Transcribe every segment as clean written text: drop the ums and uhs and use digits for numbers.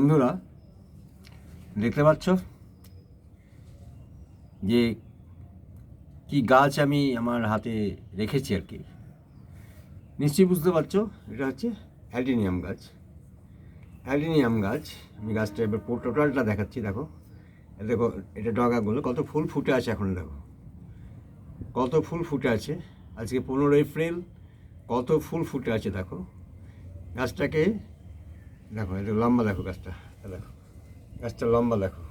বন্ধুরা দেখতে পাচ্ছ যে কি গাছ আমি আমার হাতে রেখেছি আর কি। নিশ্চয়ই বুঝতে পারছো এটা হচ্ছে অ্যাডিনিয়াম গাছ। অ্যাডিনিয়াম গাছ আমি গাছটা এবার টোটালটা দেখাচ্ছি। দেখো দেখো, এটা ডগাগুলো কত ফুল ফুটে আছে। এখন দেখো কত ফুল ফুটে আছে। আজকে 15 এপ্রিল, কত ফুল ফুটে আছে দেখো। গাছটাকে দেখো, এটা লম্বা দেখো গাছটা, দেখো গাছটা লম্বা দেখো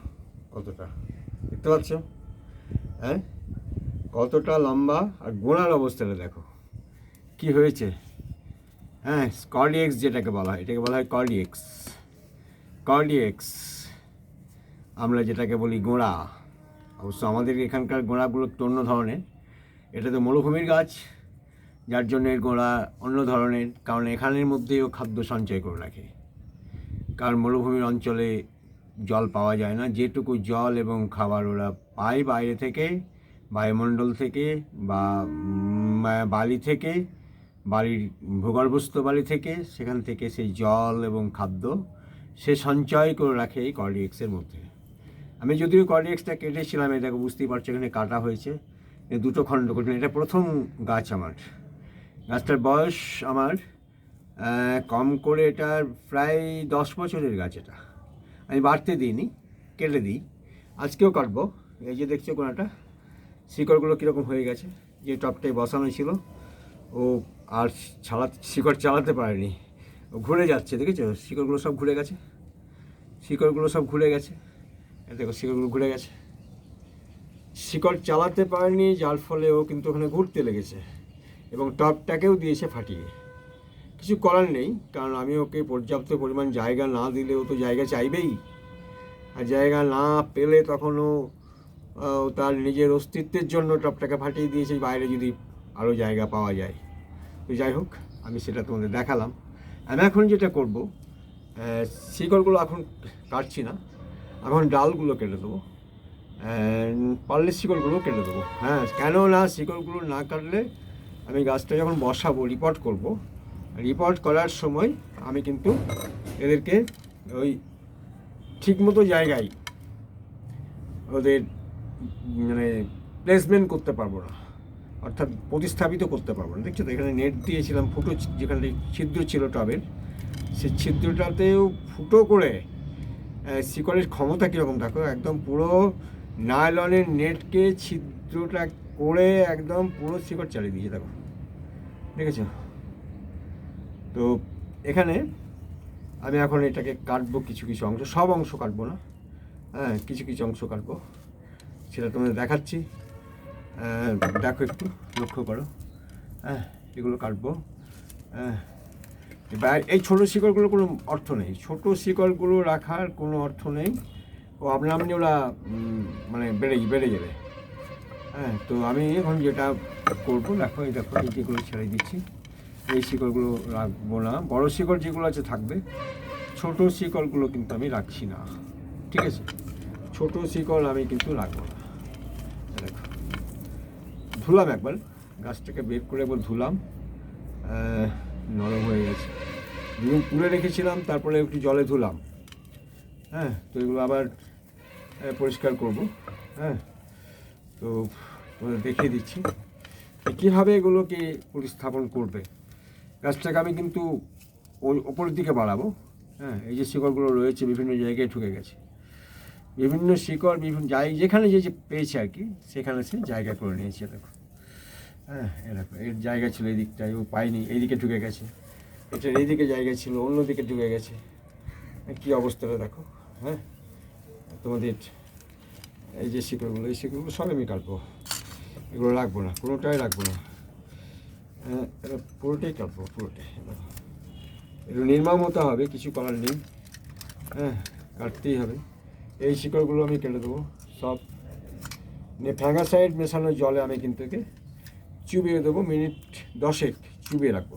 কতটা, দেখতে পাচ্ছ? হ্যাঁ, কতটা লম্বা। আর গোড়ার অবস্থাটা দেখো কি হয়েছে। হ্যাঁ, কর্ডিয়েক্স যেটাকে বলা হয়, এটাকে বলা হয় কর্ডিয়েক্স। কর্ডিয়েক্স আমরা যেটাকে বলি গোড়া। অবশ্য আমাদের এখানকার গোড়াগুলো একটু অন্য ধরনের। এটা তো মরুভূমির গাছ, যার জন্য এর গোড়া অন্য ধরনের। কারণ এখানের মধ্যেও খাদ্য সঞ্চয় করে রাখে। কারণ মরুভূমির অঞ্চলে জল পাওয়া যায় না। যেটুকু জল এবং খাবার ওরা পায় বাইরে থেকে, বায়ুমণ্ডল থেকে বা বালি থেকে, বালির ভূগর্ভস্থ বালি থেকে, সেখান থেকে সেই জল এবং খাদ্য সে সঞ্চয় করে রাখে এই কর্ডিয়েক্সের মধ্যে। আমি যদিও কর্ডিয়েক্সটা কেটেছিলাম, এটাকে বুঝতেই পারছো এখানে কাটা হয়েছে, দুটো খণ্ড করে। এটা প্রথম গাছ আমার। গাছটার বয়স আমার কম করে এটার প্রায় 10 বছরের গাছ। এটা আমি বাড়তে দিইনি, কেটে দিই। আজকেও কাটবো। এই যে দেখছো কোনাটা, শিকড়গুলো কীরকম হয়ে গেছে। যে টপটায় বসানো ছিল ও আর শিকড় চালাতে পারেনি, ও ঘুরে যাচ্ছে। দেখেছো শিকড়গুলো সব ঘুরে গেছে, শিকড়গুলো সব ঘুরে গেছে। দেখো শিকড়গুলো ঘুরে গেছে, শিকড় চালাতে পারেনি, যার ফলে ও কিন্তু ওখানে ঘুরতে লেগেছে এবং টপটাকেও দিয়েছে ফাটিয়ে। কিছু করার নেই, কারণ আমি ওকে পর্যাপ্ত পরিমাণ জায়গা না দিলে ও তো জায়গা চাইবেই। আর জায়গা না পেলে তখন ও তার নিজের অস্তিত্বের জন্য টপটাকে ফাটিয়ে দিয়েছে, বাইরে যদি আরও জায়গা পাওয়া যায়। তো যাই হোক, আমি সেটা তোমাদের দেখালাম। আমি এখন যেটা করব, শিকড়গুলো এখন কাটছি না, এখন ডালগুলো কেটে দেবো। পারলে শিকড়গুলো কেটে দেবো। হ্যাঁ, কেন না, শিকড়গুলো না কাটলে আমি গাছটা যখন বসাবো, রিপোর্ট করব, রিপোর্ট করার সময় আমি কিন্তু এদেরকে ওই ঠিকমতো জায়গায় ওদের মানে প্লেসমেন্ট করতে পারবো না, অর্থাৎ প্রতিস্থাপিত করতে পারবো না। দেখছো তো এখানে নেট দিয়েছিলাম, ফুটো যেখানে ছিদ্র ছিল টবের, সেই ছিদ্রটাতেও ফুটো করে শিকড়ের ক্ষমতা কীরকম দেখো। একদম পুরো নাইলনের নেটকে ছিদ্রটা করে একদম পুরো শিকড় চালিয়ে দিয়েছে দেখো, দেখেছো তো। এখানে আমি এখন এটাকে কাটবো, কিছু কিছু অংশ, সব অংশ কাটবো না, হ্যাঁ কিছু কিছু অংশ কাটবো, সেটা তোমাদের দেখাচ্ছি। দেখো একটু লক্ষ্য করো, হ্যাঁ এগুলো কাটবো। হ্যাঁ, এবার এই ছোটো শিকড়গুলো কোনো অর্থ নেই, ছোটো শিকড়গুলো রাখার কোনো অর্থ নেই। ও আপনার ওরা মানে বেড়ে যাবে। হ্যাঁ, তো আমি এখন যেটা করবো, দেখো এই দেখো এই যেগুলো ছেড়ে দিচ্ছি, এই শিকড়গুলো রাখবো না। বড়ো শিকড় যেগুলো আছে থাকবে, ছোটো শিকড়গুলো কিন্তু আমি রাখছি না, ঠিক আছে? ছোটো শিকড় আমি কিন্তু রাখবো না। দেখো ধুলাম একবার, গাছটাকে বের করে একবার ধুলাম, নরম হয়ে গেছে। দুদিন তুলে রেখেছিলাম, তারপরে একটু জলে ধুলাম। হ্যাঁ, তো এগুলো আবার পরিষ্কার করব। হ্যাঁ, তো তোমাদের দেখিয়ে দিচ্ছি কীভাবে এগুলোকে প্রতিস্থাপন করবে। গাছটাকে আমি কিন্তু ওই ওপরের দিকে বাড়াবো। হ্যাঁ, এই যে শিকড়গুলো রয়েছে বিভিন্ন জায়গায় ঢুকে গেছে, বিভিন্ন শিকড় বিভিন্ন যেখানে যে পেয়েছে আর কি, সেখানে সে জায়গা করে নিয়েছে। দেখো, হ্যাঁ এরকম এর জায়গা ছিল এই দিকটায়, ও পায়নি, এইদিকে ঢুকে গেছে। এটার এইদিকে জায়গা ছিল, অন্যদিকে ঢুকে গেছে। কী অবস্থাটা দেখো। হ্যাঁ, তোমাদের এই যে শিকড়গুলো, এই শিকড়গুলো সব আমি কাটবো, এগুলো রাখবো না, কোনোটাই রাখবো না। হ্যাঁ, এটা পুরোটাই কাটবো, পুরোটাই। একটু নির্মম হতে হবে, কিছু করার নেই। হ্যাঁ, কাটতেই হবে। এই শিকড়গুলো আমি কেটে দেবো সব। ফ্যাঙ্গাসাইড মেশানো জলে আমি কিন্তু একে চুবিয়ে দেবো, মিনিট 10 চুবিয়ে রাখবো।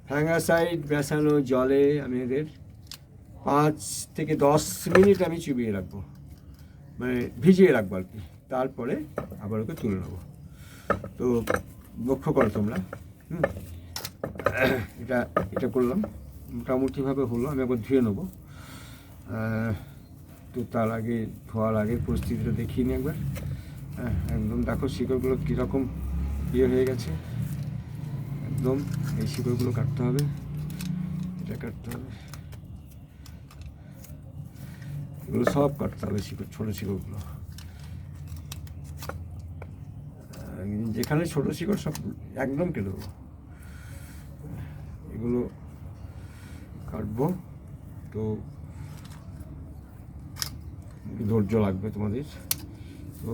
ফ্যাঙ্গাসাইড মেশানো জলে আমি এদের 5 থেকে 10 মিনিট আমি চুবিয়ে রাখবো, মানে ভিজিয়ে রাখবো আর কি। তারপরে আবার ওকে তুলে নেবো। তো লক্ষ্য করো তোমরা। এটা করলাম, মোটামুটিভাবে হলো। আমি একবার ধুয়ে নেবো। তো তার আগে ধোয়ার আগের পরিস্থিতিটা দেখিয়ে নিই একবার। হ্যাঁ, একদম দেখো শিকড়গুলো কীরকম ইয়ে হয়ে গেছে, একদম এই শিকড়গুলো কাটতে হবে, এটা কাটতে হবে, এগুলো সব কাটতে হবে শিকড়, ছোটো শিকড়গুলো, যেখানে ছোটো শিকড় সব একদম কেটে দেবো, এগুলো কাটবো। তো ধৈর্য লাগবে তোমাদের, তো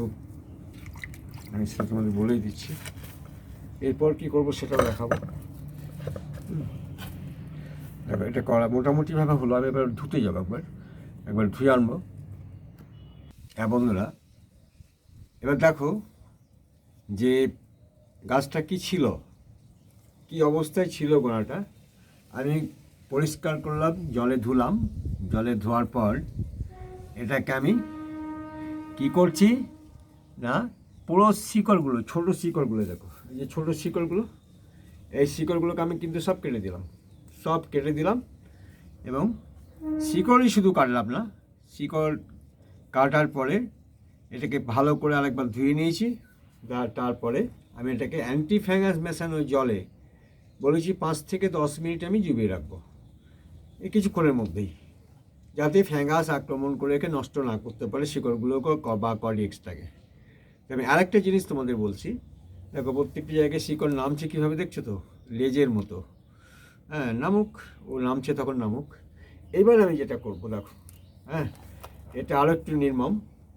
আমি সেটা তোমাদের বলেই দিচ্ছি। এরপর কি করব সেটাও দেখাবো। দেখো এটা করা মোটামুটিভাবে হলো, আমি এবার ধুতে যাবো, একবার ধুয়ে আনবো। হ্যাঁ বন্ধুরা, এবার দেখো যে গাছটা কি ছিল, কি অবস্থায় ছিল গোড়াটা, আমি পরিষ্কার করলাম, জলে ধুলাম, জলে ধোয়ার পর এটাকে আমি কি করছি না, পুরো শিকড়গুলো, ছোটো শিকড়গুলো দেখো, এই যে ছোটো শিকড়গুলো, এই শিকড়গুলোকে আমি কিন্তু সব কেটে দিলাম, সব কেটে দিলাম। এবং শিকড়ই শুধু কাটলাম না, শিকড় কাটার পরে এটাকে ভালো করে আরেকবার ধুয়ে নিয়েছি। তারপরে আমি এটাকে অ্যান্টি ফ্যাঙ্গাস মেশানো জলে বলেছি 5 থেকে 10 মিনিট আমি ডুবিয়ে রাখবো, এই কিছুক্ষণের মধ্যেই, যাতে ফ্যাঙ্গাস আক্রমণ করে একে নষ্ট না করতে পারে শিকড়গুলোকে বা কডিএক্সটাকে। আমি আরেকটা জিনিস তোমাদের বলছি, দেখো প্রত্যেকটি জায়গায় শিকড় নামছে কীভাবে দেখছো তো, লেজের মতো। হ্যাঁ, নামুক, ও নামছে তখন নামুক। এইবার আমি যেটা করবো দেখো, হ্যাঁ এটা আরও একটু নির্মম,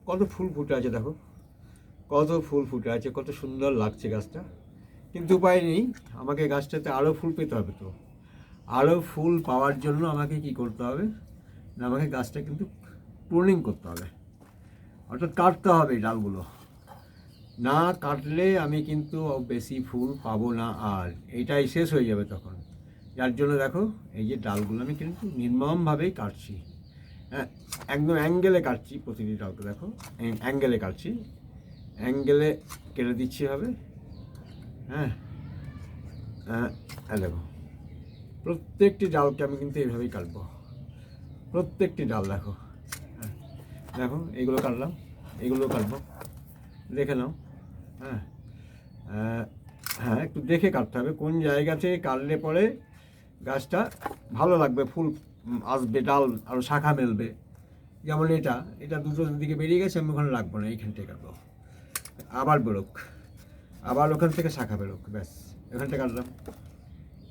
কত ফুল ফুটে আছে দেখো, কত ফুল ফুটে আছে, কত সুন্দর লাগছে গাছটা। কিন্তু উপায় নেই, আমাকে গাছটাতে আরও ফুল পেতে হবে। তো আরও ফুল পাওয়ার জন্য আমাকে কি করতে হবে না, আমাকে গাছটা কিন্তু প্রুনিং করতে হবে, অর্থাৎ কাটতে হবে ডালগুলো। না কাটলে আমি কিন্তু বেশি ফুল পাবো না, আর এইটাই শেষ হয়ে যাবে তখন। যার জন্য দেখো এই যে ডালগুলো আমি কিন্তু নির্মমভাবেই কাটছি, হ্যাঁ একদম অ্যাঙ্গেলে কাটছি, প্রতিটি ডালকে দেখো অ্যাঙ্গেলে কাটছি, অ্যাঙ্গেলে কেটে দিচ্ছি হবে। হ্যাঁ হ্যাঁ দেখো প্রত্যেকটি ডালকে আমি কিন্তু এইভাবেই কাটবো, প্রত্যেকটি ডাল দেখো। হ্যাঁ দেখো এইগুলো কাটলাম, এইগুলো কাটবো, দেখে নাও। হ্যাঁ হ্যাঁ একটু দেখে কাটতে হবে, কোন জায়গাতে কাটলে পরে গাছটা ভালো লাগবে, ফুল আসবে, ডাল আরও শাখা মেলবে। যেমন এটা এটা দুটো দিকে বেরিয়ে গেছে, আমি ওখানে রাখবো না, এইখান থেকে কাটবো, আবার বেরোক, আবার ওখান থেকে শাখা বেরোক, ব্যাস এখানটা কাটলাম,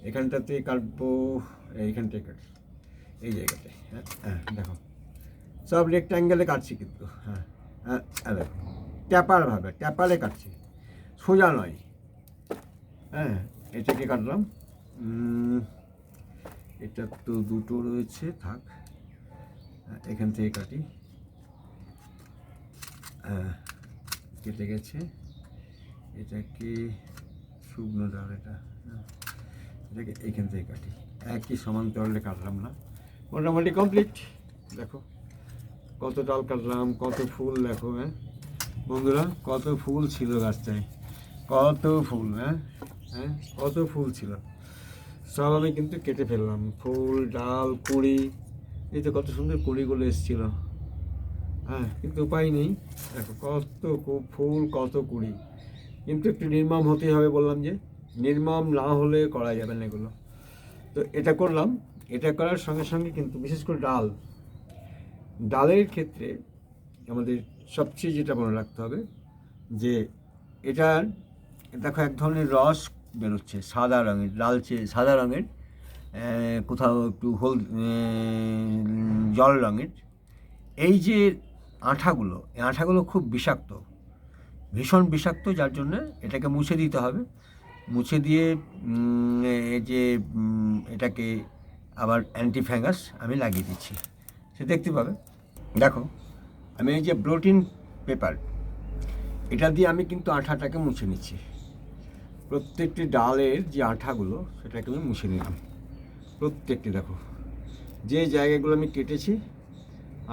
এখানটাতে কাটবো, এইখান থেকে কাটছি, এই জায়গাটায়। হ্যাঁ হ্যাঁ দেখো সব রেক্ট্যাঙ্গেলে কাটছি কিন্তু, হ্যাঁ হ্যাঁ দেখো ট্যাপারভাবে, ট্যাপারে কাটছি, সোজা নয়। হ্যাঁ এটাকে কাটলাম, এটা তো দুটো রয়েছে, থাক এখান থেকে কাটি। কেটে গেছে, এটাকে শুকনো ডাল, এটাকে এইখান থেকে কাটি, একই সমান্তরালে কাটলাম না, মোটামুটি কমপ্লিট। দেখো কত ডাল কাটলাম, কত ফুল দেখো। হ্যাঁ বন্ধুরা কত ফুল ছিল গাছটায়, কত ফুল, হ্যাঁ হ্যাঁ কত ফুল ছিল, সব আমি কিন্তু কেটে ফেললাম, ফুল ডাল কুঁড়ি, এই তো কত সুন্দর কুঁড়িগুলো এসেছিলো। হ্যাঁ কিন্তু উপায় নেই, দেখো কত ফুল কত কুঁড়ি, কিন্তু একটু নির্মম হতেই হবে, বললাম যে নির্মম না হলে করা যাবে না এগুলো। তো এটা করলাম, এটা করার সঙ্গে সঙ্গে কিন্তু বিশেষ করে ডালের ক্ষেত্রে আমাদের সবচেয়ে যেটা মনে রাখতে হবে যে এটার দেখো এক ধরনের রস বেরোচ্ছে সাদা রঙের, লালচে সাদা রঙের, কোথাও একটু জল রঙের। এই যে আঠাগুলো, এই আঠাগুলো খুব বিষাক্ত, ভীষণ বিষাক্ত, যার জন্য এটাকে মুছে দিতে হবে। মুছে দিয়ে এই যে এটাকে আবার অ্যান্টি ফ্যাঙ্গাস আমি লাগিয়ে দিচ্ছি, সে দেখতে পাবে। দেখো আমি এই যে ব্রোটিন পেপার, এটা দিয়ে আমি কিন্তু আঠাটাকে মুছে নিচ্ছি, প্রত্যেকটি ডালের যে আঠাগুলো সেটাকে আমি মুছে নিলাম, প্রত্যেকটি দেখো যে জায়গাগুলো আমি কেটেছি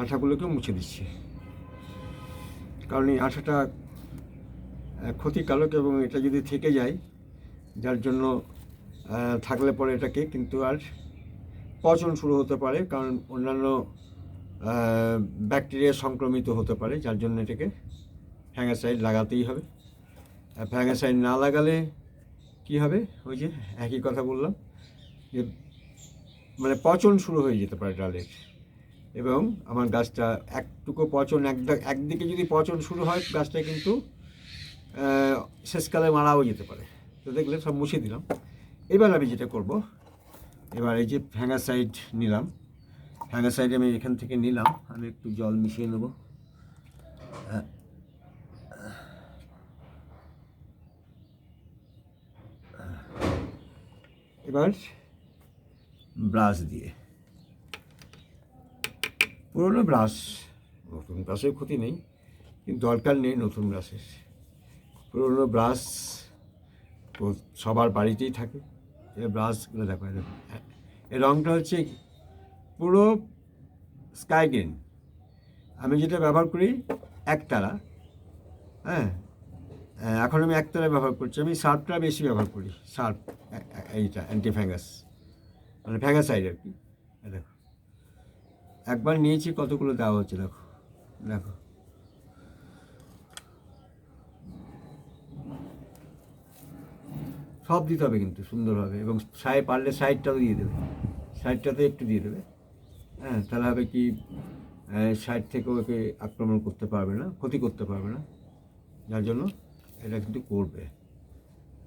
আঠাগুলোকে মুছে দিচ্ছি, কারণ এই আঠাটা ক্ষতিকারক, এবং এটা যদি থেকে যায়, যার জন্য থাকলে পরে এটাকে কিন্তু আর পচন শুরু হতে পারে, কারণ অন্যান্য ব্যাকটেরিয়া সংক্রমিত হতে পারে, যার জন্য এটাকে ফ্যাঙ্গাসাইড লাগাতেই হবে। আর ফ্যাঙ্গাসাইড না লাগালে কি হবে, ওই যে একই কথা বললাম, যে মানে পচন শুরু হয়ে যেতে পারে ডালের, এবং আমার গাছটা একটুকু পচন একদিকে যদি পচন শুরু হয়, গাছটা কিন্তু শেষকালে মারাও যেতে পারে। তো দেখলে সব মুছে দিলাম। এবার আমি যেটা করব, এবার এই যে ফ্যাঙ্গাসাইড নিলাম, ফ্যাঙ্গাসাইড আমি এখান থেকে নিলাম, আমি একটু জল মিশিয়ে নেব। এবার ব্রাশ দিয়ে, পুরোনো ব্রাশ, নতুন ব্রাশের ক্ষতি নেই, কিন্তু দরকার নেই নতুন ব্রাশের। পুরোনো ব্রাশ সবার বাড়িতেই থাকে। এই ব্রাশগুলো দেখো, এই রঙটা হচ্ছে পুরো স্কাই গ্রিন। আমি যেটা ব্যবহার করি একতারা, হ্যাঁ, এখন আমি একতারা ব্যবহার করছি। আমি সার্ফটা বেশি ব্যবহার করি, সার্ফ, এইটা অ্যান্টি ফ্যাঙ্গাস, মানে ফ্যাঙ্গাসাইড আর কি। দেখো একবার নিয়েছি, কতগুলো দেওয়া হচ্ছে দেখো, দেখো সব দিতে হবে কিন্তু সুন্দরভাবে, এবং পারলে সাইডটাও দিয়ে দেবে, সাইডটাতে একটু দিয়ে দেবে, হ্যাঁ, তাহলে হবে কি সাইড থেকেও ওকে আক্রমণ করতে পারবে না, ক্ষতি করতে পারবে না, যার জন্য এটা কিন্তু করবে,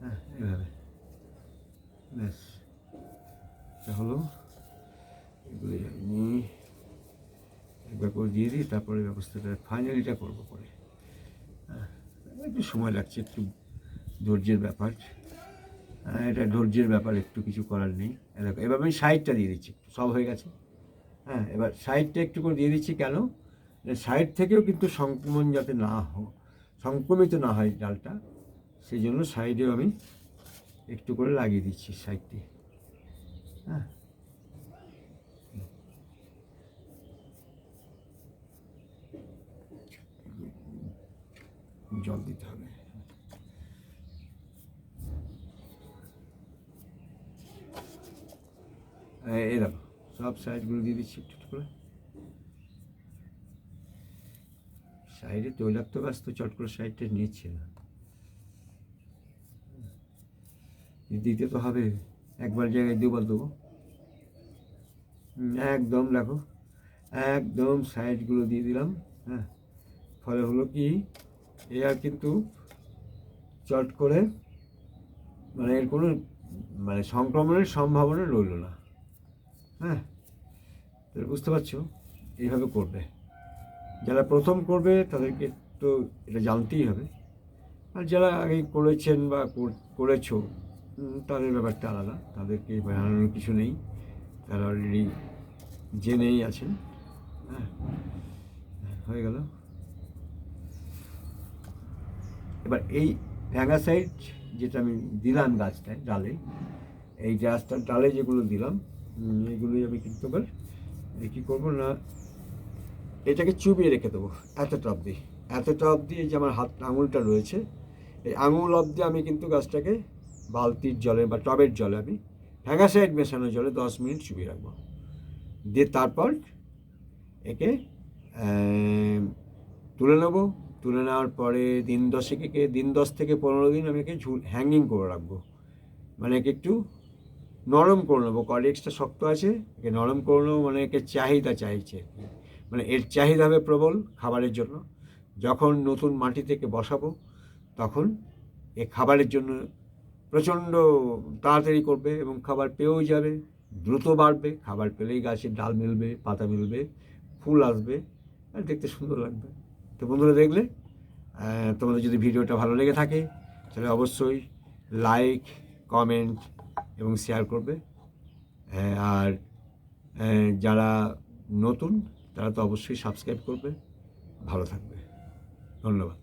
হ্যাঁ, এভাবে। ব্যাস, এটা হলো। এগুলি আমি একবার করে দিয়ে দিই, তারপরে ব্যবস্থাটা ফাইনালিটা করবো পরে। হ্যাঁ, একটু সময় লাগছে, একটু ধৈর্যের ব্যাপার, এটা ধৈর্যের ব্যাপার, একটু কিছু করার নেই। দেখো এবার আমি সাইডটা দিয়ে দিচ্ছি, সব হয়ে গেছে। হ্যাঁ, এবার সাইডটা একটু করে দিয়ে দিচ্ছি, কেন, সাইড থেকেও কিন্তু সংক্রমণ যাতে না সংক্রমিত না হয় ডালটা, সেই জন্য সাইডেও আমি একটু করে লাগিয়ে দিচ্ছি সাইড দিয়ে। হ্যাঁ, জল দিতে হবে। এই দেখো সব সাইডগুলো দিয়ে দিচ্ছি একটু করে। সাইডে তৈলাক্ত গাছ তো চট করে সাইডটা নিচ্ছে না, দিতে তো হবে, একবার জায়গায় দুবার দেবো। একদম দেখো, একদম সাইডগুলো দিয়ে দিলাম। হ্যাঁ, ফলে হলো কি, এ আর কিন্তু চট করে মানে এর কোনো মানে সংক্রমণের সম্ভাবনা রইল না। হ্যাঁ, তাহলে বুঝতে পারছো, এইভাবে করবে। যারা প্রথম করবে তাদেরকে তো এটা জানতেই হবে, আর যারা আগে করেছেন বা করেছো, তাদের ব্যাপারটা আলাদা, তাদেরকে জানানোর কিছু নেই, তারা অলরেডি জেনেই আছেন। হ্যাঁ, হয়ে গেল। এবার এই ফ্যাঙ্গাসাইড যেটা আমি দিলাম গাছটায়, ডালে, এই গাছটার ডালে যেগুলো দিলাম, এইগুলোই আমি কিন্তু এবার কী করবো না, এটাকে চুবিয়ে রেখে দেবো এতটা অবধি, এতটা অবধি। এই যে আমার আঙুলটা রয়েছে, এই আঙুল অবধি আমি কিন্তু গাছটাকে বালতির জলে বা টবের জলে আমি ফ্যাঙ্গাসাইড মেশানো জলে 10 মিনিট চুবিয়ে রাখবো। দিয়ে তারপর একে তুলে নেবো। তুলে নেওয়ার পরে দিন 10 থেকে 15 দিন আমি একে হ্যাঙ্গিং করে রাখবো, মানে একে একটু নরম করে নেবো। কর্ডেক্সটা শক্ত আছে, একে নরম করে নেবো, মানে একে চাহিদা চাইছে, মানে এর চাহিদা হবে প্রবল খাবারের জন্য। যখন নতুন মাটি থেকে বসাবো, তখন এ খাবারের জন্য প্রচণ্ড তাড়াতাড়ি করবে, এবং খাবার পেয়েও যাবে, দ্রুত বাড়বে। খাবার পেলেই গাছের ডাল মিলবে, পাতা মিলবে, ফুল আসবে, আর দেখতে সুন্দর লাগবে। তো বন্ধুরা, দেখলে তোমাদের যদি ভিডিওটা ভালো লেগে থাকে, তাহলে অবশ্যই লাইক, কমেন্ট এবং শেয়ার করবে। আর যারা নতুন, তারা তো অবশ্যই সাবস্ক্রাইব করবে। ভালো থাকবে, ধন্যবাদ।